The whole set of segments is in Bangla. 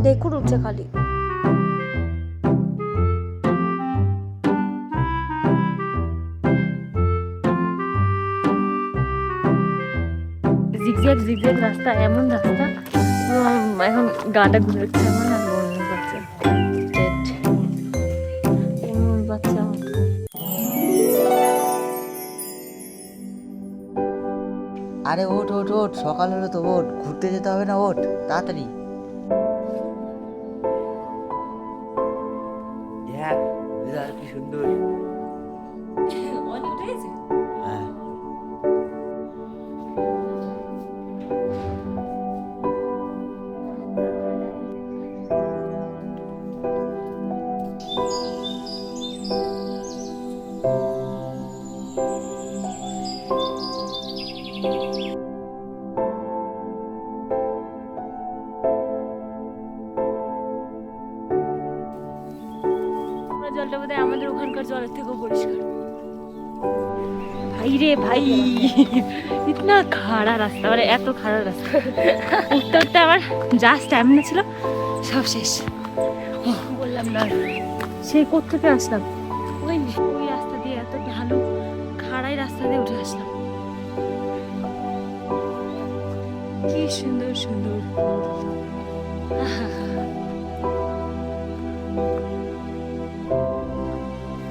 দেখুন উঠছে খালি। জিগজ্যাগ জিগজ্যাগ রাস্তা, এমন রাস্তা এখন গাটা ঘুরেছে আমার, আর মনে পাচ্ছে বাচ্চা। আরে ওঠ ওঠ ওঠ, সকাল হলো তো, ওঠ, ঘুরতে যেতে হবে না, ওঠ তাড়াতাড়ি। দেখ ওয়েদার কি সুন্দর। হ্যাঁ জলটা বোধহয় আমাদের ওখানকার জলের থেকেও পরিষ্কার। ভাই রে ভাই, ইতনা খাড়া রাস্তা, মানে এত খাড়া রাস্তা, উঠতে উঠতে আমার যা স্ট্যামিনা ছিল সব শেষ। বললাম না সেই কোত্থেকে আসলাম, ওই ওই রাস্তা দিয়ে, এত ঢালু খাড়াই রাস্তা দিয়ে উঠে আসলাম। কি সুন্দর সুন্দর।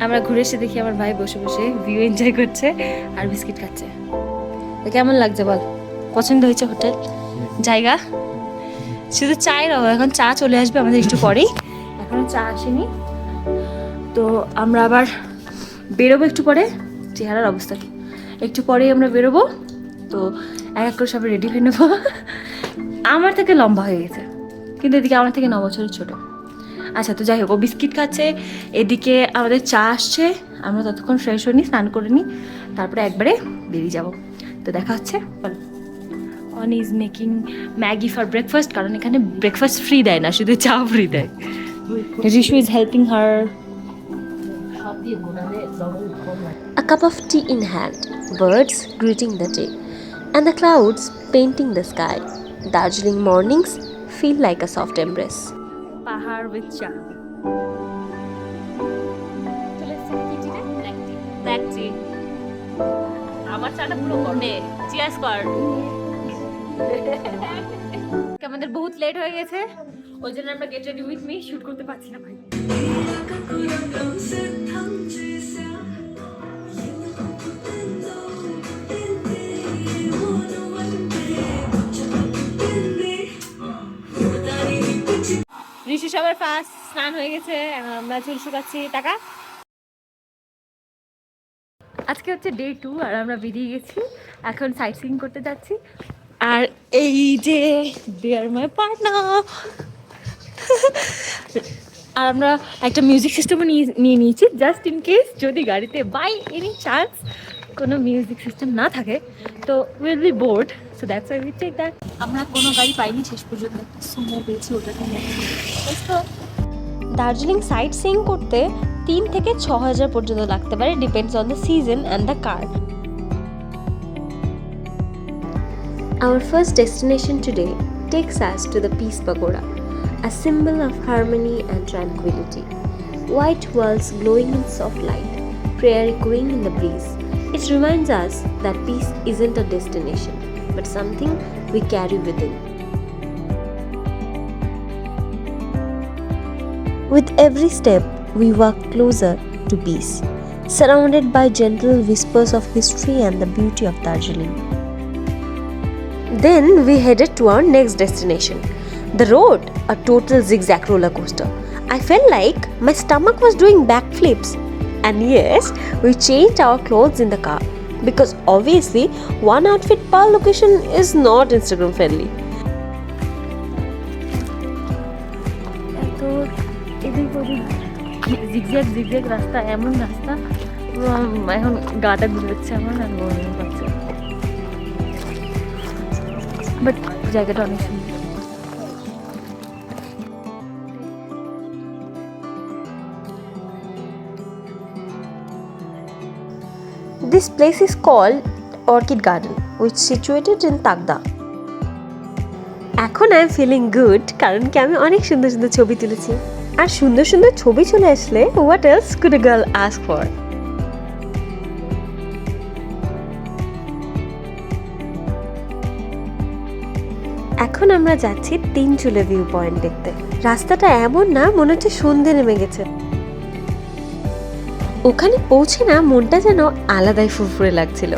আমরা ঘুরে এসে দেখি আমার ভাই বসে বসে ভিউ এনজয় করছে আর বিস্কিট খাচ্ছে। তো কেমন লাগছে বল? পছন্দ হয়েছে হোটেল, জায়গা? শুধু চায়ের অভাব, এখন চা চলে আসবে আমাদের একটু পরেই, এখনো চা আসেনি। তো আমরা আবার বেরোবো একটু পরে। চেহারার অবস্থা কি, একটু পরেই আমরা বেরোবো। তো এক এক করে সবাই রেডি হয়ে নেবো। আমার থেকে লম্বা হয়ে গেছে, কিন্তু এদিকে আমার থেকে 9 বছরের ছোট। আচ্ছা, তো যাই হোক, ও বিস্কিট খাচ্ছে, এদিকে আমাদের চা আসছে। আমরা ততক্ষণ ফ্রেশ হয়ে নিই, স্নান করে নিই, তারপরে একবারে বেরিয়ে যাব। তো দেখা হচ্ছে। On is making Maggi for breakfast, কারণ এখানে ব্রেকফাস্ট ফ্রি দেয় না, শুধু চা ফ্রি দেয়। Rishu is helping her. A cup of tea in hand, birds greeting the day, and the clouds painting the sky. Darjeeling mornings feel like a soft embrace. Pahar with cha. Black tea. আমার চাটা পুরো কনে। চিয়ার্স কর। আমাদের বহুত লেট হয়ে গেছে, ওই জন্য আমরা get ready with me shoot করতে পারছি না ভাই। ঋষি সবার ফার্স্ট স্নান হয়ে গেছে, আমরা চুল শুকাচ্ছি। টাকা আজকে হচ্ছে ডে 2 আর আমরা বেরিয়ে গেছি, এখন সাইট সিইং করতে যাচ্ছি। আর এই যে দেয়ার মাই পার্টনার। আর আমরা একটা মিউজিক সিস্টেমও নিয়ে নিয়েছি, জাস্ট ইন কেস যদি গাড়িতে বাই এনি চান্স কোনো মিউজিক সিস্টেম না থাকে তো will be bored, so that's why we take that. আমরা কোনো গাড়ি পাইনি শেষ পর্যন্ত, সুমো পেয়েছি, ওটাকে নিয়ে। দার্জিলিং সাইট সিইং করতে 3 থেকে 6,000 পর্যন্ত লাগতে পারে, depends on the season and the car. Our first destination today takes us to the Peace Pagoda, a symbol of harmony and tranquility. White walls glowing in soft light, prayer echoing in the breeze. It reminds us that peace isn't a destination, but something we carry within. With every step, we walk closer to peace, surrounded by gentle whispers of history and the beauty of Darjeeling. Then we headed to our next destination, the road, a total zigzag roller coaster. I felt like my stomach was doing backflips. And yes, we changed our clothes in the car because obviously one outfit per location is not Instagram friendly. Zigzag zigzag রাস্তা, এমন রাস্তা এখন গাটা ঘুরেছে আমার, আর মনে পাচ্ছে, বাট জায়গাটা অনেক সুন্দর। This place is called Orchid Garden, which is situated in Tagda. এখন আই এম ফিলিং গুড, কারণ কি আমি অনেক সুন্দর সুন্দর ছবি তুলেছি। আর সুন্দর সুন্দর ছবি চলে আসলে what else could a girl ask for. এখন আমরা যাচ্ছি তিনচুলে ভিউ পয়েন্ট দেখতে। রাস্তাটা এমন না মনে হচ্ছে সন্ধে নেমে গেছে। ওখানে পৌঁছে না মনটা যেন আলাদাই ফুরফুরে লাগছিল।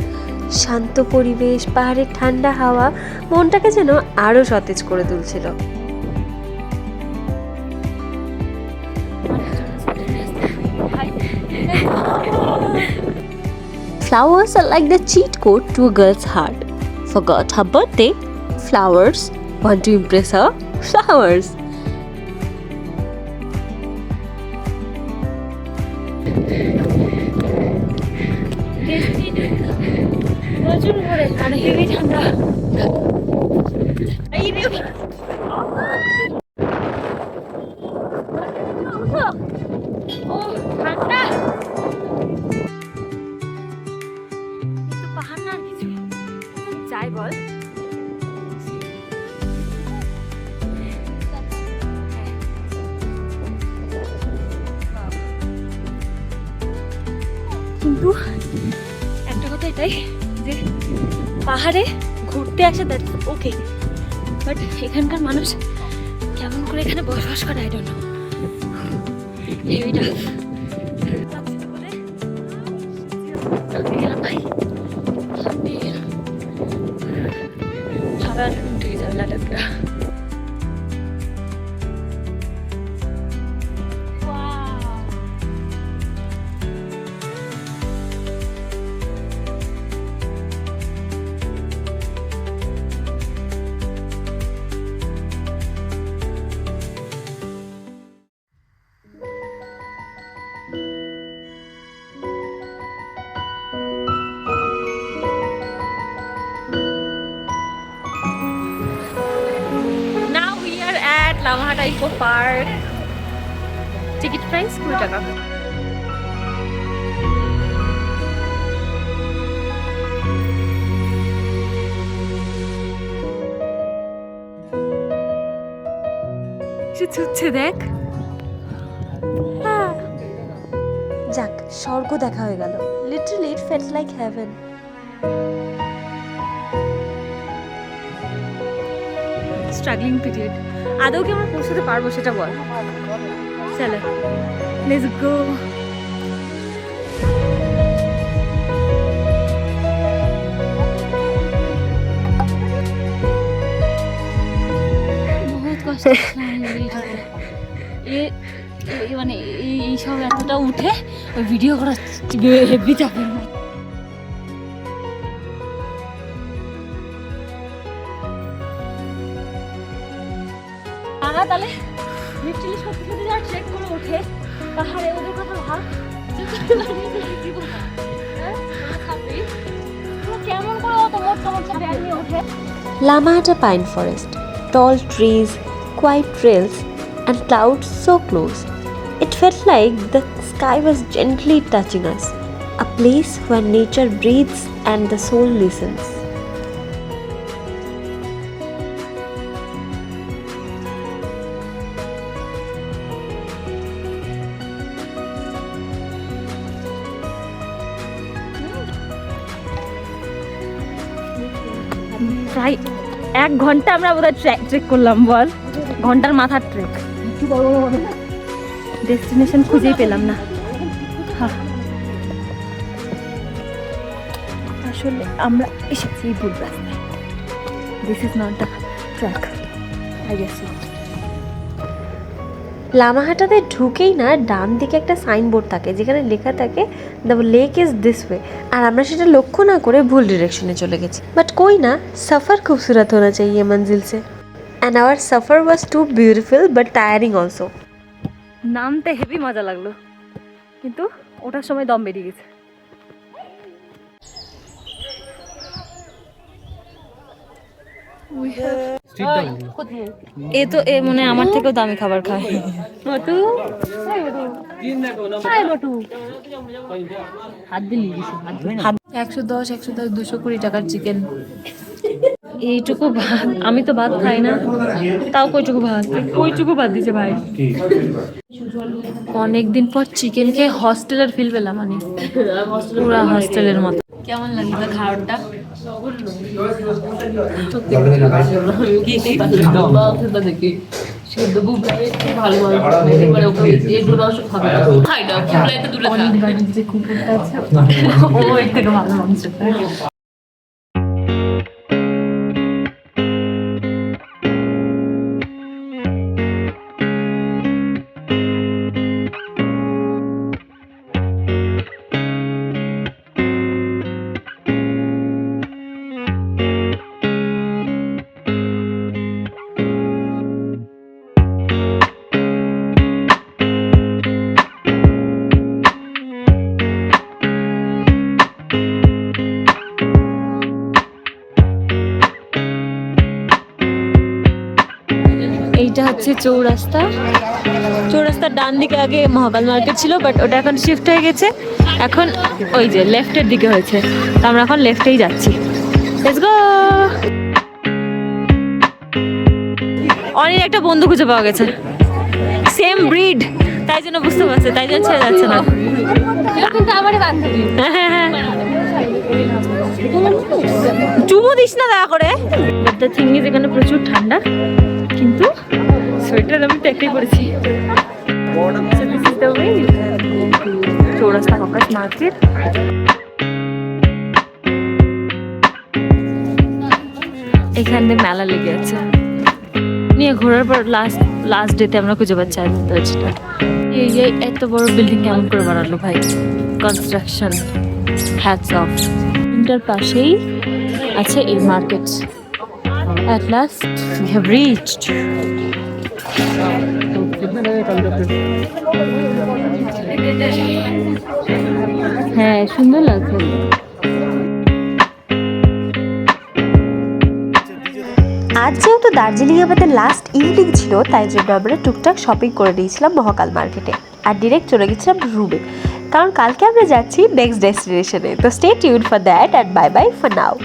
শান্ত পরিবেশ, পাহাড়ের ঠান্ডা হাওয়া মনটাকে যেন আরো সতেজ করে তুলছিল। Flowers are like the cheat code to a girl's heart. Forgot her birthday? Flowers. Want to impress her? Flowers. প্রচুর ভরে আর হেভি ঠান্ডা। ও ঠান্ডা, কিন্তু পাহাড় না আর কিছু যাই বল। কিন্তু একটা কথা এটাই যে পাহাড়ে ঘুরতে আসে দ্যাটস ওকে, বাট এখানকার মানুষ কেমন করে এখানে বসবাস করে I don't know. Heavy tough. সারা উঠে যাবে লাটাকা। Lamahatta eco park. Ticket price 20 টাকা। সে ছুটছে দেখ। যাক, স্বর্গ দেখা হয়ে গেল। লিটারালি ইট felt like haven. Struggling period. আদৌ কি আমরা পৌঁছাতে পারবো সেটা বল। চলো লেটস গো। বহুত কষ্ট মানে এইসব এতটা উঠে ভিডিও করা হেভি চাপের। তাহলে লিটারালি সত্যি সত্যি যারা ট্রেক করে ওঠে পাহাড়ে, ওদের কথা ভাব। কেমন করে অত মোটা মোটা ব্যাগ নিয়ে ওঠে। Lamahata Pine Forest, tall trees, quiet trails, and clouds so close. It felt like the sky was gently touching us, a place where nature breathes and the soul listens. প্রায় 1 ঘন্টা আমরা বোধহয় ট্রেক করলাম বল। ঘন্টার মাথার ট্রেক। ডেস্টিনেশন খুঁজেই পেলাম না। আসলে আমরা এসেছি ভুল রাস্তায়। This is not the track I guess. লামাহাটাতে ঢুকেই না ডান দিকে একটা সাইনবোর্ড থাকে যেখানে লেখা থাকে the lake is this way, আর আমরা সেটা লক্ষ্য না করে ভুল ডিরেকশনে চলে গেছি। বাট কই না, সফর খুবসুরত হোনা চাইয়ে মঞ্জিল সে। অ্যান্ড আওয়ার সফর was too beautiful but tiring also. নামতে হেভি মজা লাগলো, কিন্তু ওঠার সময় দম বেরিয়ে গেছে। এ তো এ মনে আমার থেকেও দামি খাবার খায়। 110, 120 টাকার চিকেন। এইটুকু ভাত, আমি তো ভাত খাই না, তাও কইটুকু ভাত দিছে ভাই। অনেকদিন পর চিকেন খেয়ে হস্টেলের ফিল পেলাম আমি, পুরা হস্টেলের মতো। কেমন লাগলো খাবারটা? কুকুরটা আছে ও এর থেকে ভালো মাংস খায়। এইটা হচ্ছে চৌরাস্তা। চৌরাস্তার ডান দিকে আগে মহাকাল মার্কেট ছিল, বাট ওটা এখন শিফট হয়ে গেছে, এখন ওই যে লেফটের দিকে হয়েছে, তো আমরা এখন লেফটেই যাচ্ছি। Let's go. অনেক একটা বন্ধু খুঁজে পাওয়া গেছে, সেম ব্রিড, তাই জন্য বুঝতে পারছে, তাই জন্য ছেড়ে যাচ্ছে না। চুমু দিস না দয়া করে। বাট দ্য থিং ইজ এখানে প্রচুর ঠান্ডা, কিন্তু সোয়েটার আমি তো একটাই পরেছি। চৌরাস্তা হকার্স মার্কেট। এখানে মেলা লেগে আছে, নিয়ে ঘোরার পর লাস্ট ডেতে আমরা খুঁজে পাচ্ছি আর্মিতাজটা। এই যে এত বড় বিল্ডিং কেমন করে বানালো ভাই, কনস্ট্রাকশন, হ্যাটস অফ। ইন্টার পাশেই আছে এই market. At last we have reached. হ্যাঁ, সুন্দর লাগছে। আজ যেহেতু দার্জিলিং আমাদের লাস্ট ইভিনিং ছিল, তাই জন্য আমরা টুকটাক শপিং করে নিয়েছিলাম মহাকাল মার্কেটে, আর ডিরেক্ট চলে গেছিলাম রুমে, কারণ কালকে আমরা যাচ্ছি নেক্সট ডেস্টিনেশনে। তো stay tuned for that, and bye bye for now.